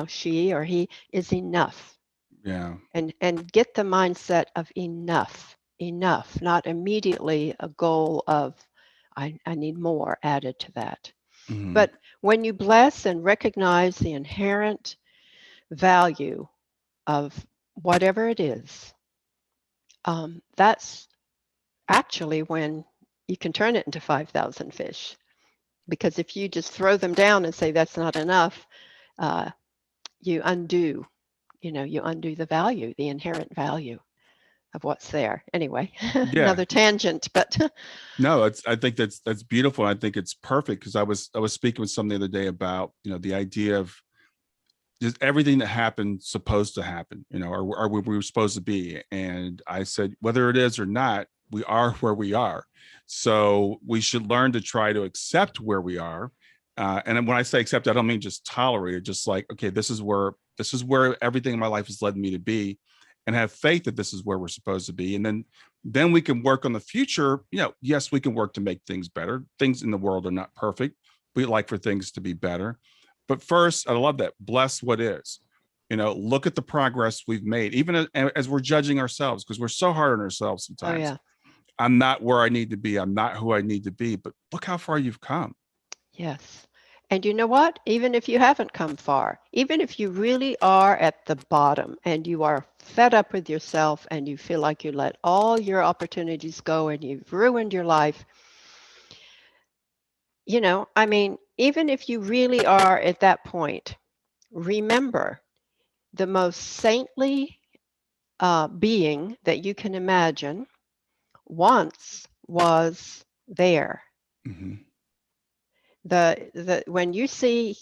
she or he is enough. Yeah. And get the mindset of enough, not immediately a goal of I need more added to that. Mm-hmm. But when you bless and recognize the inherent value of whatever it is, that's actually when you can turn it into 5,000 fish. Because if you just throw them down and say that's not enough, you undo, the value, the inherent value of what's there. Anyway, Yeah. another tangent, but No, I think that's beautiful. I think it's perfect, because I was speaking with someone the other day about, the idea of just everything that happened supposed to happen, or where we were supposed to be. And I said, whether it is or not, we are where we are. So we should learn to try to accept where we are. And when I say accept, I don't mean just tolerate it, just like, okay, this is where everything in my life has led me to be, and have faith that this is where we're supposed to be. And then we can work on the future. Yes, we can work to make things better. Things in the world are not perfect. We like for things to be better. But first, I love that. Bless what is. Look at the progress we've made, even as we're judging ourselves, because we're so hard on ourselves oh sometimes. yeah, I'm not where I need to be. I'm not who I need to be. But look how far you've come. yes. And you know what? Even if you haven't come far, even if you really are at the bottom and you are fed up with yourself and you feel like you let all your opportunities go and you've ruined your life, even if you really are at that point, remember the most saintly being that you can imagine once was there. Mm-hmm. When you see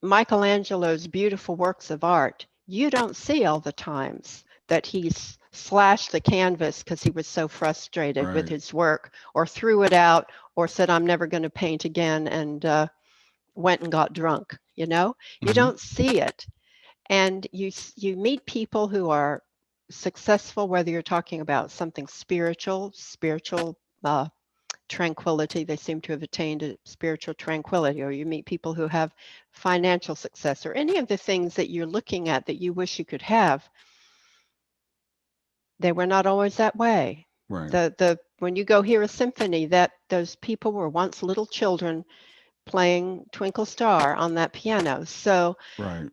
Michelangelo's beautiful works of art, you don't see all the times that he's slashed the canvas because he was so frustrated with Right. his work, or threw it out, or said, I'm never going to paint again, and went and got drunk. You Mm-hmm. don't see it. And you meet people who are successful, whether you're talking about something spiritual tranquility, they seem to have attained a spiritual tranquility, or you meet people who have financial success, or any of the things that you're looking at that you wish you could have. They were not always that way. Right. When you go hear a symphony, that those people were once little children playing Twinkle Star on that piano. So Right.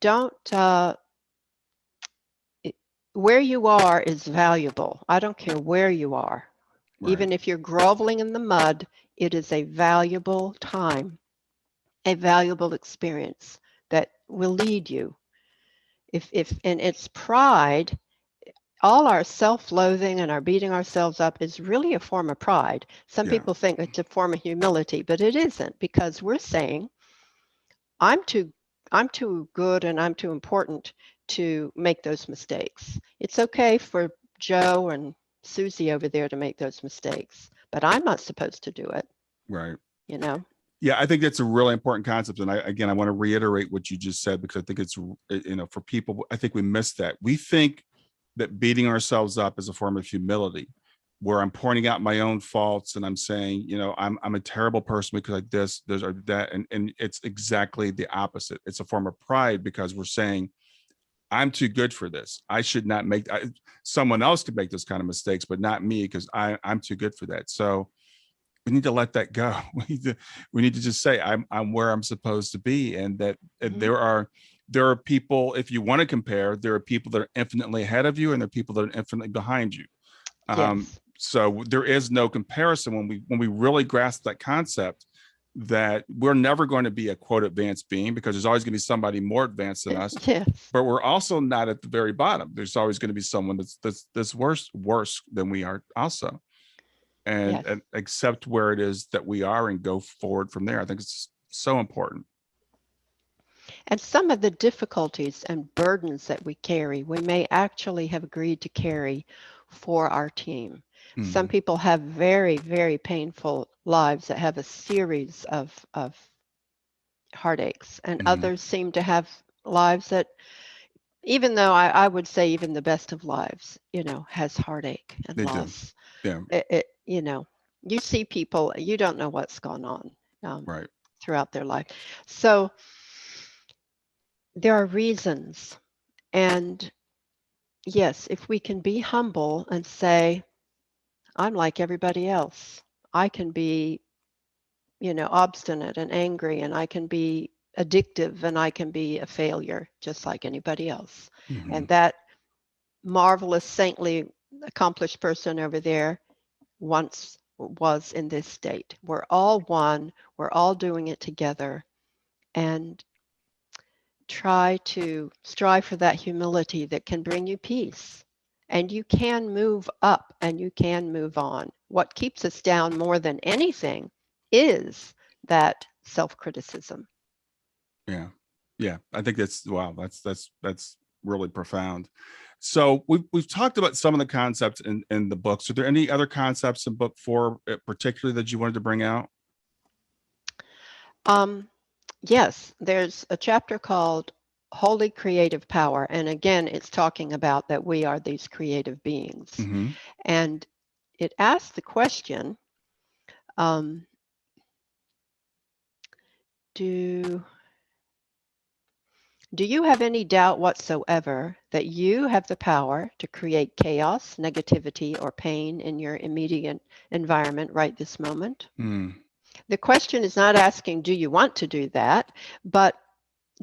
don't where you are is valuable. I don't care where you are. Right. Even if you're groveling in the mud, it is a valuable time, a valuable experience that will lead you. If and it's pride, all our self-loathing and our beating ourselves up is really a form of pride. Some Yeah. people think it's a form of humility, but it isn't, because we're saying, I'm too good and I'm too important to make those mistakes. It's okay for Joe and Susie over there to make those mistakes, but I'm not supposed to do it, Right. you know? Yeah, I think that's a really important concept. And I want to reiterate what you just said, because I think it's, for people, I think we miss that. We think that beating ourselves up is a form of humility, where I'm pointing out my own faults and I'm saying, I'm a terrible person because I this, or that. And it's exactly the opposite. It's a form of pride, because we're saying, I'm too good for this. I should not make, someone else could make those kind of mistakes, but not me, because I'm too good for that. So we need to let that go. We need to just say, I'm where I'm supposed to be. And that there are people, if you want to compare, there are people that are infinitely ahead of you and there are people that are infinitely behind you. Yes. So there is no comparison when we really grasp that concept, that we're never going to be a quote advanced being, because there's always going to be somebody more advanced than us. Yes. But we're also not at the very bottom. There's always going to be someone that's worse than we are also. And, Yes. and accept where it is that we are and go forward from there. I think it's so important. And some of the difficulties and burdens that we carry, we may actually have agreed to carry for our team. Some people have very, very painful lives that have a series of heartaches, and others seem to have lives that, even though I would say even the best of lives, has heartache and They loss. do. Yeah. You see people, you don't know what's gone on Right. throughout their life. So there are reasons. And yes, if we can be humble and say, I'm like everybody else. I can be, obstinate and angry, and I can be addictive, and I can be a failure just like anybody else. And that marvelous, saintly, accomplished person over there once was in this state. We're all one. We're all doing it together. And try to strive for that humility that can bring you peace. And you can move up and you can move on. What keeps us down more than anything is that self-criticism. Yeah. Yeah. I think wow. That's really profound. So we've talked about some of the concepts in the books. Are there any other concepts in book 4 particularly that you wanted to bring out? Yes, there's a chapter called Holy Creative Power. And again, it's talking about that we are these creative beings. And it asks the question, do you have any doubt whatsoever that you have the power to create chaos, negativity, or pain in your immediate environment right this moment? The question is not asking, do you want to do that? But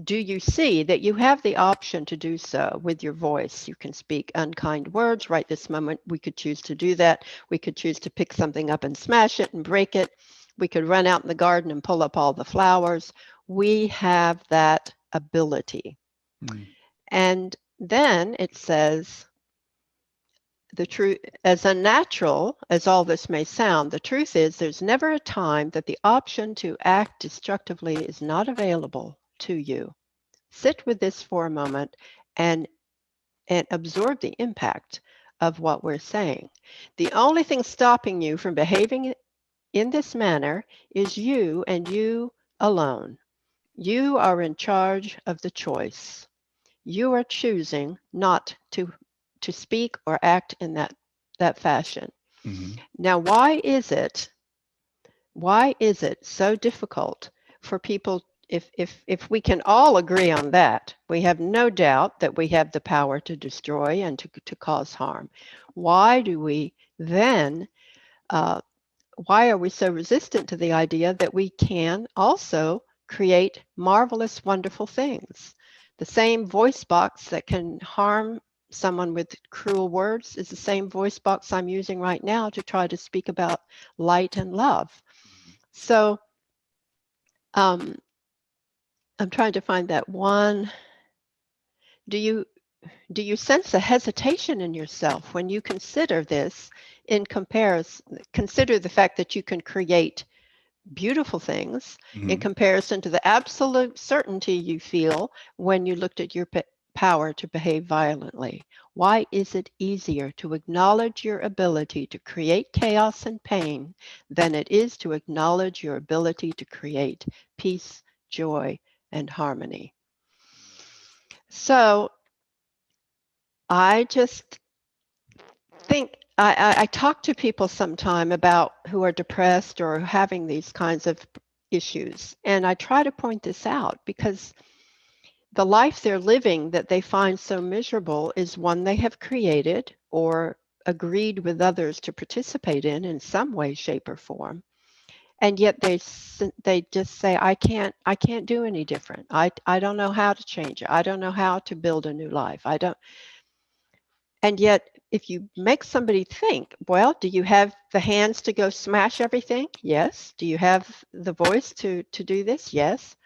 do you see that you have the option to do so with your voice? You can speak unkind words right this moment. We could choose to do that. We could choose to pick something up and smash it and break it. We could run out in the garden and pull up all the flowers. We have that ability. And then it says, the truth, as unnatural as all this may sound, the truth is there's never a time that the option to act destructively is not available to you. Sit with this for a moment and absorb the impact of what we're saying. The only thing stopping you from behaving in this manner is you and you alone. You are in charge of the choice. You are choosing not to speak or act in that fashion. Now, why is it so difficult for people? If we can all agree on that, we have no doubt that we have the power to destroy and to cause harm. Why do we then, why are we so resistant to the idea that we can also create marvelous, wonderful things? The same voice box that can harm someone with cruel words is the same voice box I'm using right now to try to speak about light and love. So I'm trying to find that one. Do you sense a hesitation in yourself when you consider this in comparison? Consider the fact that you can create beautiful things in comparison to the absolute certainty you feel when you looked at your power to behave violently. Why is it easier to acknowledge your ability to create chaos and pain than it is to acknowledge your ability to create peace, joy, and harmony? So I just think I talk to people sometime about who are depressed or having these kinds of issues. And I try to point this out because the life they're living that they find so miserable is one they have created or agreed with others to participate in some way, shape, or form. And yet they just say, I can't do any different. I don't know how to change it. I don't know how to build a new life. I don't. And yet, if you make somebody think, well, do you have the hands to go smash everything? Yes. Do you have the voice to do this? Yes.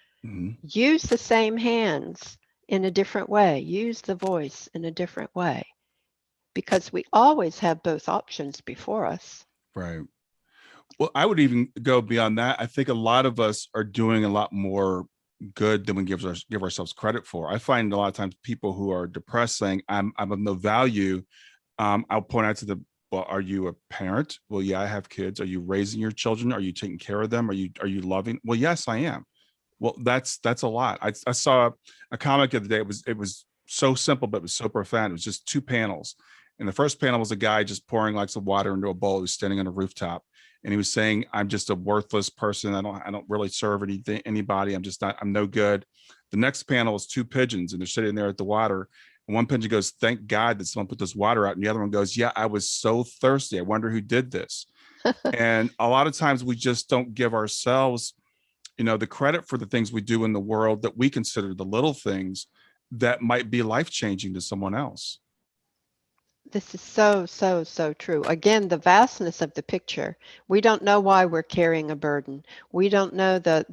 Use the same hands in a different way. Use the voice in a different way, because we always have both options before us. Right. Well, I would even go beyond that. I think a lot of us are doing a lot more good than we give ourselves credit for. I find a lot of times people who are depressed saying, I'm of no value. I'll point out to them, well, are you a parent? Well, yeah, I have kids. Are you raising your children? Are you taking care of them? Are you loving? Well, yes, I am. Well, that's a lot. I saw a comic the other day. It was so simple, but it was so profound. It was just two panels. And the first panel was a guy just pouring like some water into a bowl who's standing on a rooftop. And he was saying, I'm just a worthless person. I don't really serve anybody. I'm no good. The next panel is two pigeons and they're sitting there at the water. And one pigeon goes, thank God that someone put this water out. And the other one goes, yeah, I was so thirsty. I wonder who did this. And a lot of times we just don't give ourselves, the credit for the things we do in the world that we consider the little things that might be life-changing to someone else. This is so true. Again, the vastness of the picture. We don't know why we're carrying a burden. We don't know the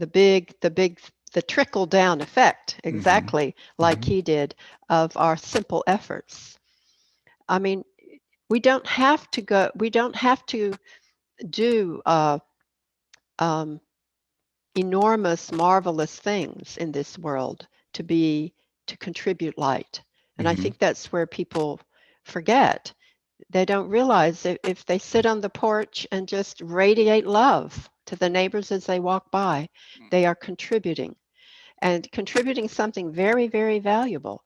trickle down effect, exactly like he did, of our simple efforts. I mean, we don't have to do enormous, marvelous things in this world to contribute light. And I think that's where people forget. They don't realize if they sit on the porch and just radiate love to the neighbors as they walk by, they are contributing something very, very valuable.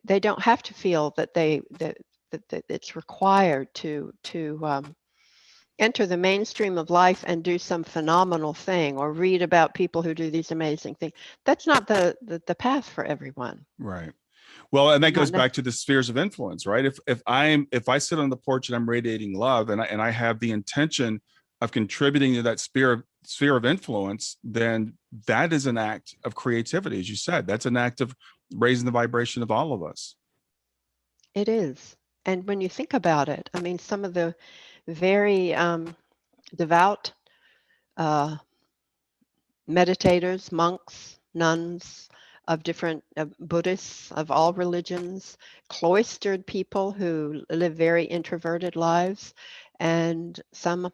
They don't have to feel that that it's required to enter the mainstream of life and do some phenomenal thing or read about people who do these amazing things. That's not the path for everyone. Right. Well, and that goes back to the spheres of influence, right? If I sit on the porch and I'm radiating love and I have the intention of contributing to that sphere of influence, then that is an act of creativity, as you said. That's an act of raising the vibration of all of us. It is. And when you think about it, I mean, some of the very devout meditators, monks, nuns of different Buddhists of all religions, cloistered people who live very introverted lives, and some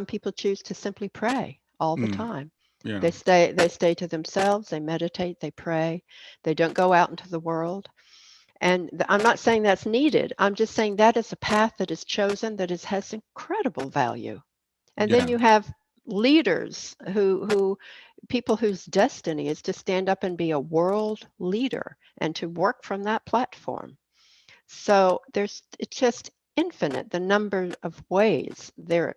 people choose to simply pray all the time. Yeah. They stay to themselves, they meditate, they pray, they don't go out into the world. And I'm not saying that's needed. I'm just saying that is a path that is chosen that has incredible value. And then you have leaders people whose destiny is to stand up and be a world leader and to work from that platform. So it's just infinite, the number of ways there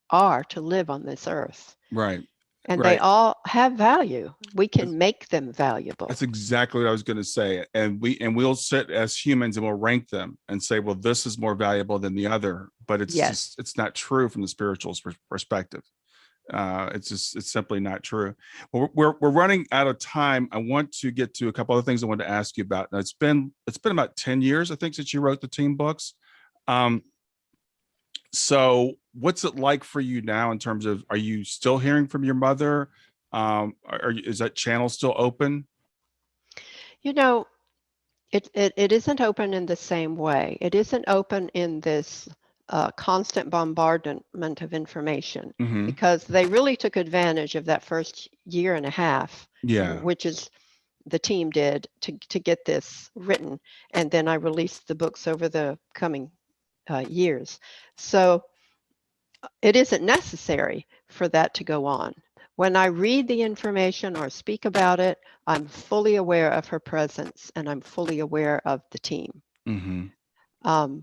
are to live on this earth. Right. And they all have value. We can make them valuable. That's exactly what I was going to say. And we'll sit as humans and we'll rank them and say, well, this is more valuable than the other. But it's just, it's not true from the spiritual perspective. It's simply not true. Well, we're running out of time. I want to get to a couple other things I wanted to ask you about. Now, it's been about 10 years, I think, since you wrote the team books. So what's it like for you now in terms of, are you still hearing from your mother? Is that channel still open? You know, it isn't open in the same way. It isn't open in this constant bombardment of information, Mm-hmm. because they really took advantage of that first year and a half, Yeah. which is the team did to get this written. And then I released the books over the coming years. So it isn't necessary for that to go on. When I read the information or speak about it, I'm fully aware of her presence and I'm fully aware of the team. Mm-hmm.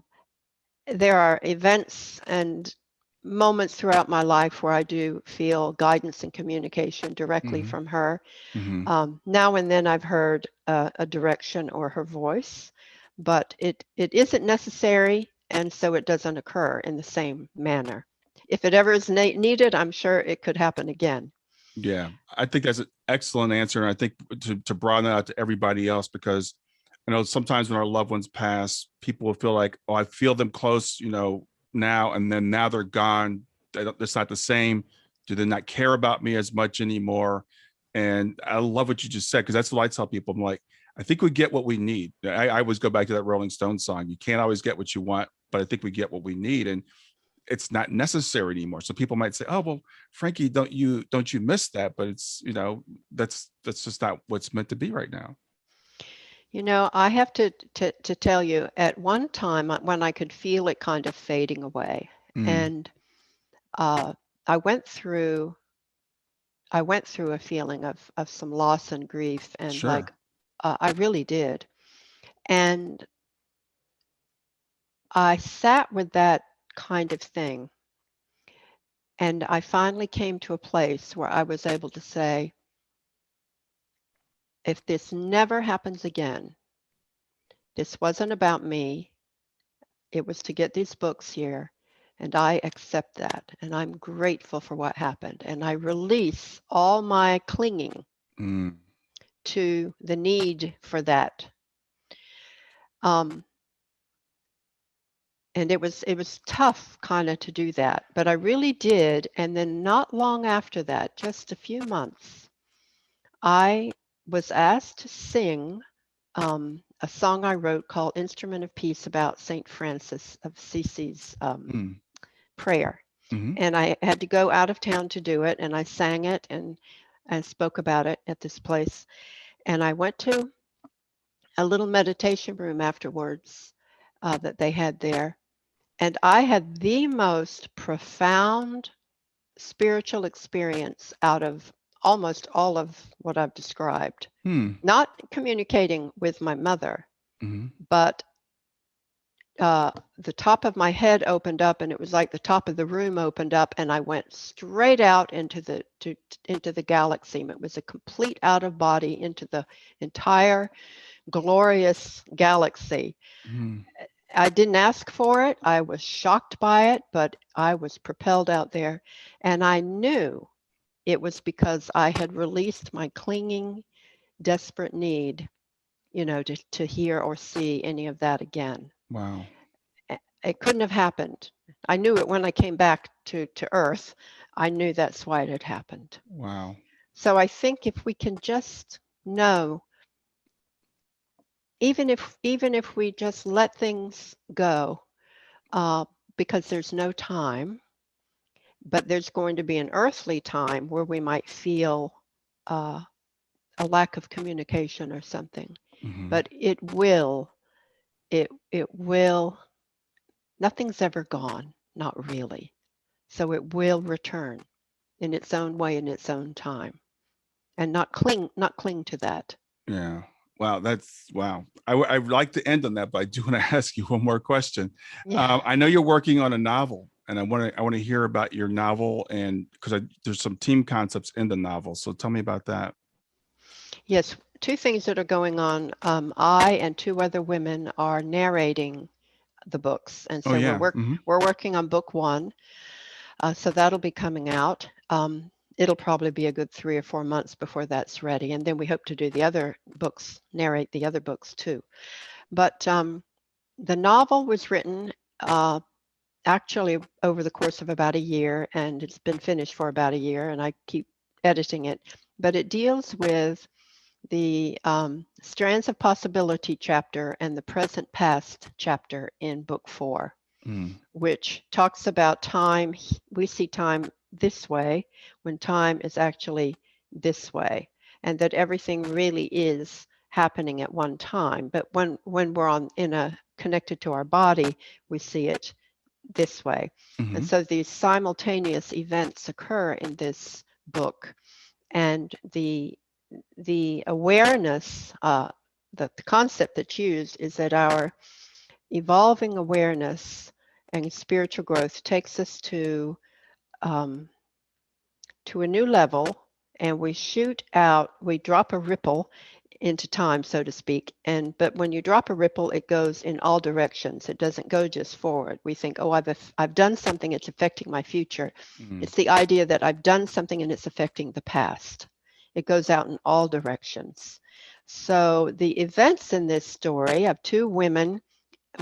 There are events and moments throughout my life where I do feel guidance and communication directly Mm-hmm. from her. Mm-hmm. Now and then I've heard a direction or her voice, but it isn't necessary, and so it doesn't occur in the same manner. If it ever is needed, I'm sure it could happen again. Yeah, I think that's an excellent answer. And I think to broaden that out to everybody else, because I know sometimes when our loved ones pass, people will feel like, oh, I feel them close, now, and then now they're gone. It's not the same. Do they not care about me as much anymore? And I love what you just said, because that's what I tell people. I'm like, I think we get what we need. I always go back to that Rolling Stones song. You can't always get what you want, but I think we get what we need. And it's not necessary anymore. So people might say, "Oh, well, Frankie, don't you miss that?" But it's that's just not what's meant to be right now. I have to tell you, at one time when I could feel it kind of fading away, Mm, and uh, I went through a feeling of some loss and grief, and sure. like I really did, and I sat with that kind of thing, and I finally came to a place where I was able to say, if this never happens again, this wasn't about me. It was to get these books here, and I accept that, and I'm grateful for what happened, and I release all my clinging Mm, to the need for that. Um, and it was tough kind of to do that, but I really did. And then not long after that, just a few months, I was asked to sing a song I wrote called Instrument of Peace, about St. Francis of Assisi's mm, prayer. mm-hmm. And I had to go out of town to do it, and I sang it and spoke about it at this place. And I went to a little meditation room afterwards that they had there. And I had the most profound spiritual experience out of almost all of what I've described. Mm, Not communicating with my mother, mm-hmm. but the top of my head opened up, and it was like the top of the room opened up, and I went straight out into the galaxy. It was a complete out of body into the entire glorious galaxy. Mm, I didn't ask for it. I was shocked by it, but I was propelled out there, and I knew it was because I had released my clinging, desperate need, to hear or see any of that again. wow. It couldn't have happened. I knew it when I came back to Earth. I knew that's why it had happened. Wow. So I think if we can just know, even if we just let things go, because there's no time, but there's going to be an earthly time where we might feel uh, a lack of communication or something. Mm-hmm. But it will, nothing's ever gone, not really. So it will return in its own way, in its own time, and not cling to that. Yeah. Wow. That's wow. I'd like to end on that, but I do want to ask you one more question. Yeah. I know you're working on a novel, and I want to hear about your novel, and because there's some team concepts in the novel. So tell me about that. Yes, two things that are going on. I and two other women are narrating the books, and Oh so yeah. Mm-hmm. we're working on book one. So that'll be coming out. It'll probably be a good 3 or 4 months before that's ready. And then we hope to do the other books, narrate the other books too. But the novel was written actually over the course of about a year, and it's been finished for about a year, and I keep editing it. But it deals with the Strands of Possibility chapter and the Present Past chapter in book 4, which talks about time. We see time this way when time is actually this way, and that everything really is happening at one time. But when we're connected to our body, we see it this way. And so these simultaneous events occur in this book, and the awareness, the concept that's used is that our evolving awareness and spiritual growth takes us to a new level, and we drop a ripple into time, so to speak. But when you drop a ripple, it goes in all directions. It doesn't go just forward. We think, oh, I've done something, it's affecting my future. It's the idea that I've done something and it's affecting the past. It goes out in all directions. So the events in this story of 2 women,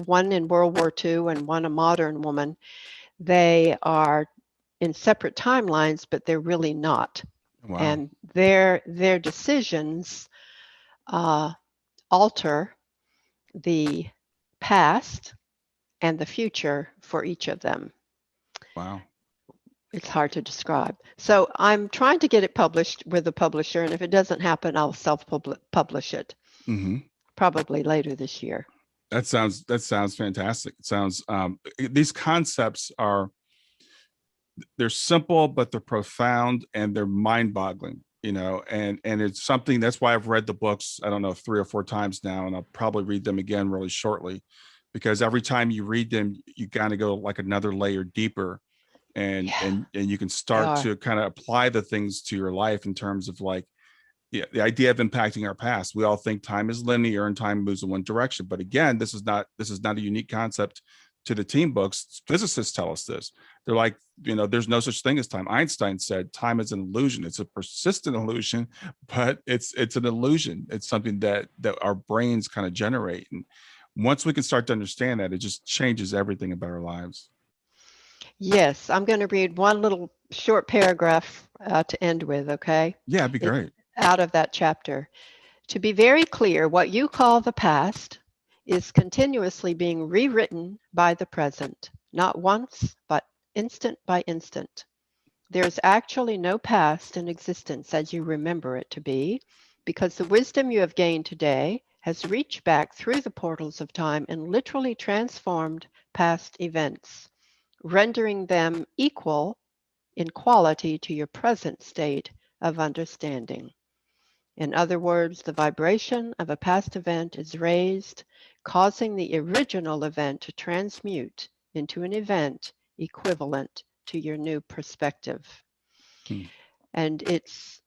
one in World War II and one a modern woman, they are in separate timelines, but they're really not. Wow. And their decisions alter the past and the future for each of them. Wow. It's hard to describe. So I'm trying to get it published with a publisher, and if it doesn't happen, I'll self-publish it. Probably later this year. That sounds fantastic. It sounds these concepts they're simple, but they're profound and they're mind-boggling, and it's something. That's why I've read the books, I don't know, 3 or 4 times now, and I'll probably read them again really shortly, because every time you read them, you kind of go like another layer deeper, and you can start to kind of apply the things to your life in terms of like, the idea of impacting our past. We all think time is linear and time moves in one direction, but again, this is not a unique concept to the team books. Physicists tell us this. They're like, there's no such thing as time. Einstein said time is an illusion. It's a persistent illusion, but it's an illusion. It's something that our brains kind of generate. And once we can start to understand that, it just changes everything about our lives. Yes, I'm going to read one little short paragraph to end with, okay? Yeah, it'd be great. Out of that chapter. To be very clear, what you call the past is continuously being rewritten by the present, not once, but instant by instant. There's actually no past in existence as you remember it to be, because the wisdom you have gained today has reached back through the portals of time and literally transformed past events, rendering them equal in quality to your present state of understanding. In other words, the vibration of a past event is raised, causing the original event to transmute into an event equivalent to your new perspective. And it's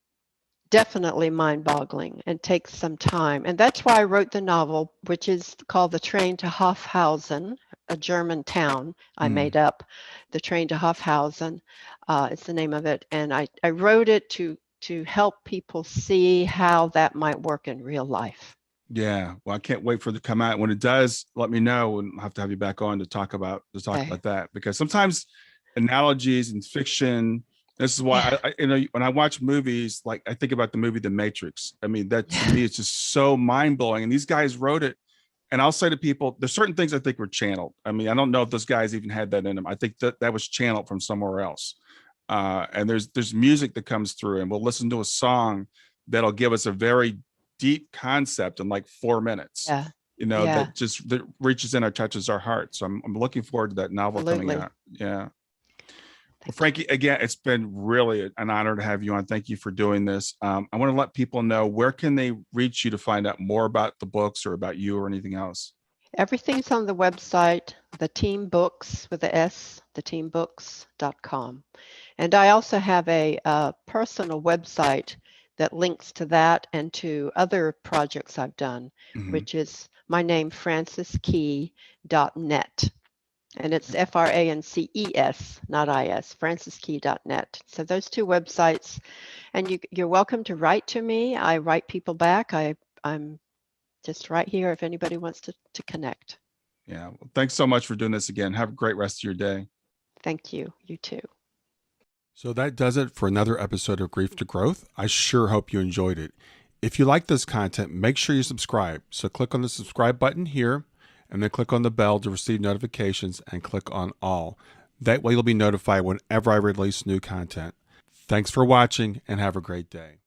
definitely mind-boggling and takes some time. And that's why I wrote the novel, which is called The Train to Hoffhausen, a German town I made up. The Train to Hoffhausen is the name of it. And I wrote it to help people see how that might work in real life. Yeah. Well, I can't wait for it to come out. When it does, let me know, and I'll have to have you back on to talk about that, because sometimes analogies and fiction, this is why I when I watch movies, like I think about the movie The Matrix. I mean, that to me is just so mind-blowing. And these guys wrote it. And I'll say to people, there's certain things I think were channeled. I mean, I don't know if those guys even had that in them. I think that was channeled from somewhere else. And there's music that comes through, and we'll listen to a song that'll give us a very deep concept in like 4 minutes. That reaches in or touches our heart. So I'm looking forward to that novel coming out. Yeah. Well, Frankie, again, it's been really an honor to have you on. Thank you for doing this. I want to let people know, where can they reach you to find out more about the books or about you or anything else? Everything's on the website, the Team Books with the S, theteambooks.com. And I also have a personal website that links to that and to other projects I've done, which is my name, franciskey.net. And it's FRANCES, not IS, franciskey.net. So those two websites, and you're welcome to write to me. I write people back. I'm just right here if anybody wants to connect. Yeah. Well, thanks so much for doing this again. Have a great rest of your day. Thank you. You too. So that does it for another episode of Grief to Growth. I sure hope you enjoyed it. If you like this content, make sure you subscribe. So click on the subscribe button here and then click on the bell to receive notifications and click on all. That way you'll be notified whenever I release new content. Thanks for watching and have a great day.